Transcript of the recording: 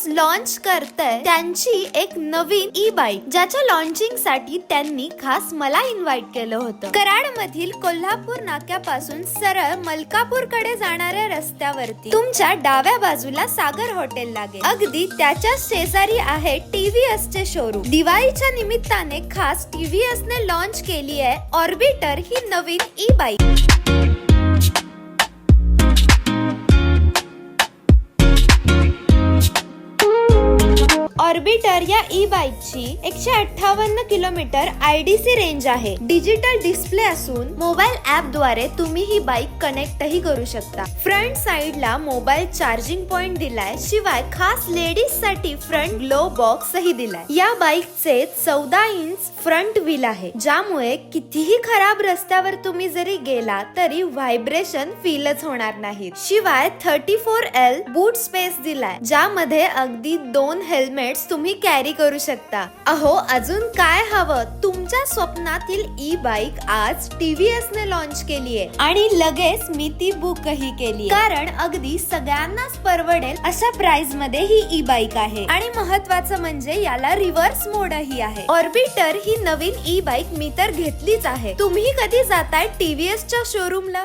TVS launch करतंय त्यांची एक नवीन ई बाईक, ज्याच्या लॉन्चिंग साठी त्यांनी खास मला इन्व्हाइट केलं होतं। कराड मधील कोल्हापूर नाक्यापासून सरळ मलकापूर कडे जाणाऱ्या रस्त्यावरती तुमच्या डाव्या बाजूला सागर हॉटेल लागेल। अगदी त्याच्या शेजारी आहे टीव्हीएस चे शोरूम। दिवाळीच्या निमित्ताने खास टीव्हीएस ने लॉन्च केली आहे ऑर्बिटर ही नवीन ई बाईक। ऑर्बिटर या ई बाईकची 158 किलोमीटर आयडीसी रेंज आहे। डिजिटल डिस्प्ले असून मोबाईल ऍप द्वारे तुम्ही ही बाईक कनेक्टही करू शकता। फ्रंट साइडला मोबाईल चार्जिंग पॉइंट दिलाय, शिवाय खास लेडीज साठी फ्रंट ग्लो बॉक्स ही दिलाय। या बाईकचे 14 इंच फ्रंट व्हील आहे, ज्यामुळे कितीही खराब रस्त्यावर तुम्ही जरी गेला तरी व्हायब्रेशन फीलच होणार नाही। शिवाय 34L बूट स्पेस दिलाय, ज्यामध्ये अगदी 2 हेल्मेट्स तुम्ही कॅरी करू शकता। अहो, अजून काय हवं? तुमच्या स्वप्नातील ई बाईक आज टीव्हीएस ने लॉन्च केली आहे आणि लगेच मी ती बुकही केली, कारण अगदी सगळ्यांनाच परवडेल अशा प्राइस मध्ये ही ई बाईक आहे। आणि महत्त्वाचं म्हणजे याला रिव्हर्स मोडही आहे। ऑर्बिटर ही नवीन ई बाईक मी तर घेतलीच आहे। तुम्ही कधी जाताय टीव्हीएस च्या शोरूमला?